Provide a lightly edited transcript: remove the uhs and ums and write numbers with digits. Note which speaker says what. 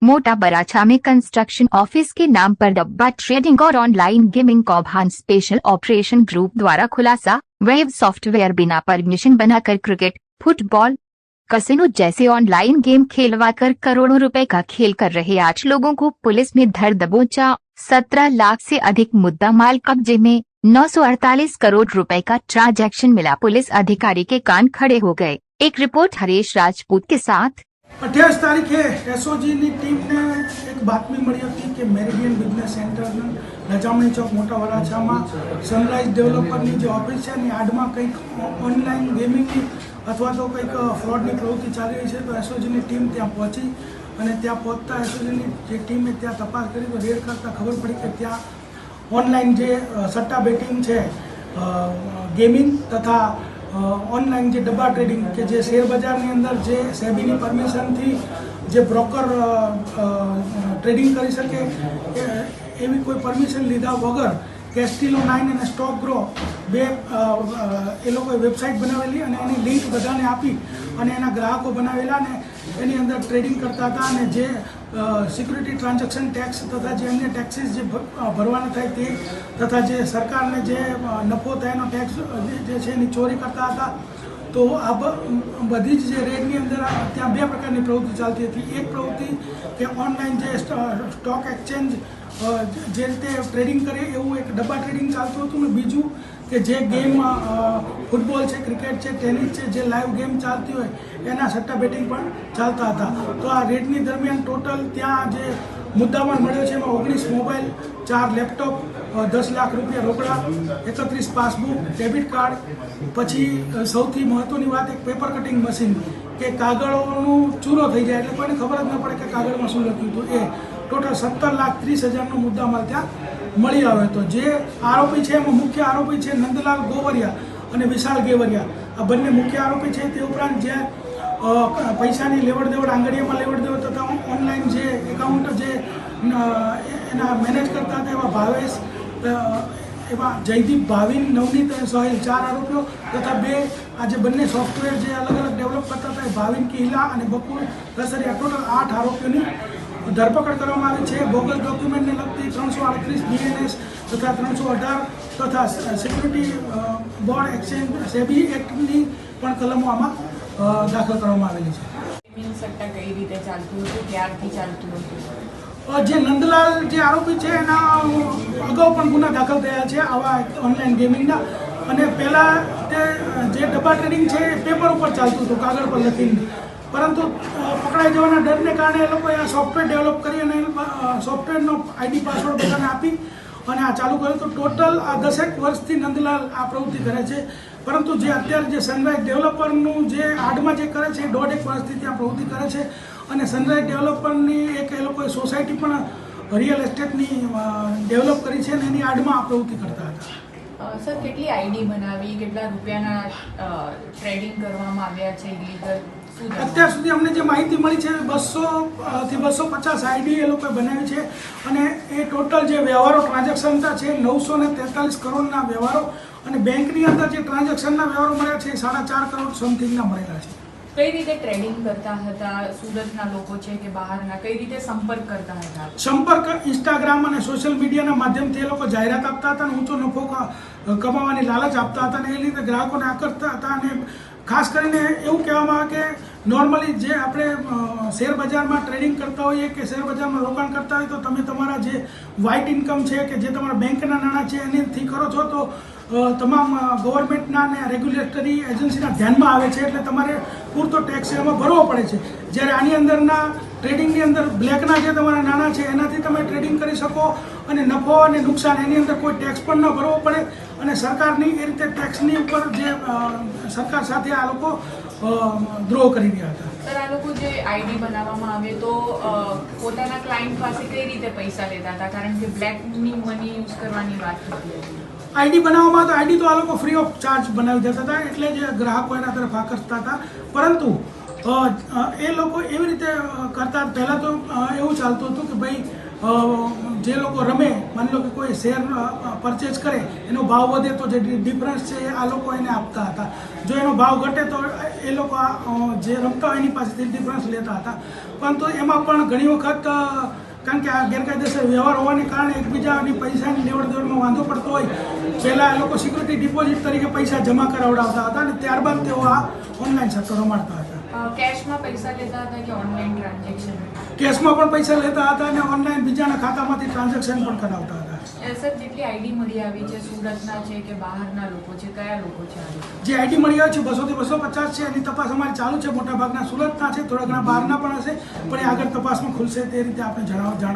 Speaker 1: मोटा बराछा में construction office के नाम पर डब्बा ट्रेडिंग और ऑनलाइन गेमिंग कौभांड स्पेशल ऑपरेशन ग्रुप द्वारा खुलासा। वेब सॉफ्टवेयर बिना परमिशन बनाकर क्रिकेट, फुटबॉल, कसिनो जैसे ऑनलाइन गेम खेलवाकर करोड़ों रुपए का खेल कर रहे 8 लोगों को पुलिस ने धर दबोचा। 17 लाख से अधिक मुद्दा माल कब्जे में, 948 करोड़ रुपए का ट्रांजैक्शन मिला। पुलिस अधिकारी के कान खड़े हो गए। एक रिपोर्ट हरीश राजपूत के साथ।
Speaker 2: 28 તારીખે એસઓજીની ટીમને એક બાતમી મળી હતી કે મેરિડિયન બિઝનેસ સેન્ટરના લજામણી ચોક મોટા વરાછામાં સનરાઈઝ ડેવલપરની જે ઓફિસ છે એની આડમાં કંઈક ઓનલાઈન ગેમિંગની અથવા તો કંઈક ફ્રોડની પ્રવૃત્તિ ચાલી રહી છે। તો એસઓજીની ટીમ ત્યાં પહોંચી અને ત્યાં પહોંચતા એસઓજીની જે ટીમે ત્યાં તપાસ કરી તો રેડ કરતાં ખબર પડી કે ત્યાં ઓનલાઈન જે સટ્ટા બેટિંગ છે, ગેમિંગ તથા ऑनलाइन जो डब्बा ट्रेडिंग के जे शेर बजार अंदर जे सेबीनी परमिशन थी जे ब्रोकर ट्रेडिंग करी सके एवी कोई परमिशन लीधा वगर कैस्टिलो 9 અને स्टॉक ग्रो बे ए लोग वेबसाइट बनावेली અને એની લિંક બધાને આપી અને એના ગ્રાહકો બનાવેલા ને એની અંદર ટ્રેડિંગ કરતા હતા અને જે સિક્યુરિટી ટ્રાન્ઝેક્શન ટેક્સ તથા જે અન્ય ટેક્સીસ જે ભરવાના થાય તે તથા જે સરકારને જે નફો થયાનો ટેક્સ જે છે એની ચોરી કરતા હતા। તો આ બધી જ જે રેડની અંદર ત્યાં બે પ્રકારની પ્રવૃત્તિ ચાલતી હતી। એક પ્રવૃત્તિ કે ઓનલાઈન જે સ્ટોક એક્સચેન્જ જે રીતે ટ્રેડિંગ કરે એવું એક ડબ્બા ટ્રેડિંગ ચાલતું હતું ને બીજું કે જે ગેમ ફૂટબોલ છે, ક્રિકેટ છે, ટેનિસ છે, જે લાઈવ ગેમ ચાલતી હોય એના સટ્ટા બેટિંગ પણ ચાલતા હતા। તો આ રેડની દરમિયાન ટોટલ ત્યાં જે મુદ્દામાલ મળ્યો છે એમાં 19 મોબાઈલ, 4 લેપટોપ, 10 લાખ રૂપિયા રોકડા, 31 પાસબુક, ડેબિટ કાર્ડ, પછી સૌથી મહત્વની વાત એક પેપર કટિંગ મશીન કે કાગળોનું ચૂરો થઈ જાય એટલે કોઈને ખબર જ ન પડે કે કાગળમાં શું લખ્યું હતું એ ટોટલ 17,30,000નો મુદ્દામાલ ત્યાં મળી આવ્યો હતો। જે આરોપી છે એમાં મુખ્ય આરોપી છે નંદલાલ ગોવરિયા અને વિશાલ ગેવરિયા। આ બંને મુખ્ય આરોપી છે। તે ઉપરાંત જે પૈસાની લેવડ દેવડ, આંગળીયામાં લેવડ દેવડ તથા ઓનલાઈન જે એકાઉન્ટ જે એના મેનેજ કરતા હતા એવા ભાવેશ, એવા જયદીપ, ભાવિન, નવનીત અને સોહેલ 4 આરોપીઓ તથા બે આ જે બંને સોફ્ટવેર જે અલગ અલગ ડેવલપ કરતા હતા એ ભાવિન કિહલા અને બકુલ દસરિયા ટોટલ 8 આરોપીઓની ધરપકડ કરવામાં આવી છે। બોગસ ડોક્યુમેન્ટને લગતી 338 બીએનએસ તથા 318 તથા સિક્યુરિટી બોર્ડ એક્સચેન્જ સેબી એક્ટની પણ કલમો આમાં દાખલ કરવામાં આવેલી છે।
Speaker 3: સટ્ટા કઈ રીતે ચાલતું હતું, ક્યારથી ચાલતું હતું?
Speaker 2: જે નંદલાલ જે આરોપી છે એના અગાઉ પણ ગુના દાખલ થયા છે આવા ઓનલાઈન ગેમિંગના અને પહેલાં તે જે ડબ્બા ટ્રેડિંગ છે એ પેપર ઉપર ચાલતું હતું, કાગળ પર લખીને, પરંતુ પકડાઈ જવાના ડરને કારણે એ લોકોએ આ સોફ્ટવેર ડેવલપ કરી અને સોફ્ટવેરનો આઈડી પાસવર્ડ બધાને આપી અને આ ચાલુ કર્યું। તો ટોટલ આ 10 વર્ષથી નંદલાલ આ પ્રવૃત્તિ કરે છે, પરંતુ જે અત્યારે જે સનરાઈઝ ડેવલપરનું જે આડમાં જે કરે છે 1.5 વર્ષથી ત્યાં પ્રવૃત્તિ કરે છે અને સનરાઈઝ ડેવલપરની એક એ લોકોએ સોસાયટી પણ રિયલ એસ્ટેટની ડેવલપ કરી છે અને એની આડમાં આ પ્રવૃત્તિ કરતા હતા।
Speaker 3: સર, કેટલી આઈડી બનાવી, કેટલા રૂપિયાના ટ્રેડિંગ કરવામાં આવ્યા છે ઇલીગલ?
Speaker 2: અત્યાર સુધી અમને જે માહિતી મળી છે 200 થી 250 આઈડી એ લોકોએ બનાવી છે અને એ ટોટલ જે વ્યવહારો ટ્રાન્ઝેક્શન છે 943 કરોડના વ્યવહારો અને બેંકની અંદર જે ટ્રાન્ઝેક્શનના વ્યવહારો મળ્યા છે 4.5 કરોડ સમથિંગના મળેલા છે।
Speaker 3: કઈ રીતે ટ્રેડિંગ કરતા હતા? સુરતના લોકો છે કે બહારના? કઈ રીતે સંપર્ક કરતા હતા?
Speaker 2: સંપર્ક ઇન્સ્ટાગ્રામ અને સોશિયલ મીડિયાના માધ્યમથી એ લોકો જાહેરાત આપતા હતા અને ઊંચો નફો કમાવાની લાલચ આપતા હતા અને એ રીતે ગ્રાહકોને આકર્ષતા હતા અને ખાસ કરીને એવું કહેવામાં આવે કે નોર્મલી જે આપણે શેર બજારમાં ટ્રેડિંગ કરતા હોઈએ કે શેર બજારમાં રોકાણ કરતા હોય તો તમે તમારા જે વ્હાઇટ ઇન્કમ છે કે જે તમારા બેંકના નાણાં છે એનેથી કરો છો તો તમામ ગવર્મેન્ટના અને રેગ્યુલેટરી એજન્સીના ધ્યાનમાં આવે છે એટલે તમારે પૂરતો ટેક્સ એમાં ભરવો પડે છે। જ્યારે આની અંદરના ટ્રેડિંગની અંદર બ્લેકના જે તમારા નાણાં છે એનાથી તમે ટ્રેડિંગ કરી શકો અને નફો અને નુકસાન એની અંદર કોઈ ટેક્સ પણ ન ભરવો પડે અને સરકારની એ રીતે ટેક્સની ઉપર જે સરકાર સાથે આ લોકો દ્રોહ કરી રહ્યા હતા।
Speaker 3: સર, આ લોકો જે આઈડી બનાવવામાં આવે તો પોતાના ક્લાયન્ટ પાસે કઈ રીતે પૈસા લેતા હતા? કારણ કે બ્લેકની મની યુઝ કરવાની વાત થતી હતી।
Speaker 2: આઈડી બનાવવામાં તો આઈડી તો આ લોકો ફ્રી ઓફ ચાર્જ બનાવી દેતા હતા એટલે જે ગ્રાહકો એના તરફ આકર્ષતા હતા, પરંતુ એ લોકો એવી રીતે કરતા પહેલાં તો એવું ચાલતું હતું કે ભાઈ જે લોકો રમે, માની લો કે કોઈ શેર પરચેસ કરે, એનો ભાવ વધે તો જે ડિફરન્સ છે આ લોકો એને આપતા હતા. જો એનો ભાવ ઘટે તો એ લોકો જે રમતા હોય એની પાસેથી ડિફરન્સ લેતા હતા. પરંતુ એમાં પણ ઘણી વખત કારણ કે આ ગેરકાયદેસર વ્યવહાર હોવાને કારણે એકબીજાની પૈસાની લેવડ દેવડમાં વાંધો પડતો હોય, પહેલાં એ લોકો સિક્યુરિટી ડિપોઝિટ તરીકે પૈસા જમા કરાવડાવતા હતા અને ત્યારબાદ તેઓ આ ઓનલાઈન સટ્ટો રમાડતા હતા.
Speaker 3: કેશમાં પૈસા લેતા હતા કે ઓનલાઈન ટ્રાન્ઝેક્શન?
Speaker 2: કેશમાં પણ પૈસા લેતા હતા અને ઓનલાઈન બીજાના ખાતામાંથી ટ્રાન્ઝેક્શન પણ કરાવતા હતા.
Speaker 3: સર, જેટલી આઈડી મળી આવી છે, સુરતના છે કે બહારના લોકો છે, કયા લોકો છે આ લોકો?
Speaker 2: જે આઈડી મળી આવે છે 200 થી 250 છે. એની તપાસ અમારી ચાલુ છે. મોટાભાગના સુરતના છે, થોડા ઘણા બહારના પણ હશે, પણ એ આગળ તપાસમાં ખુલશે તે રીતે આપણે જાણ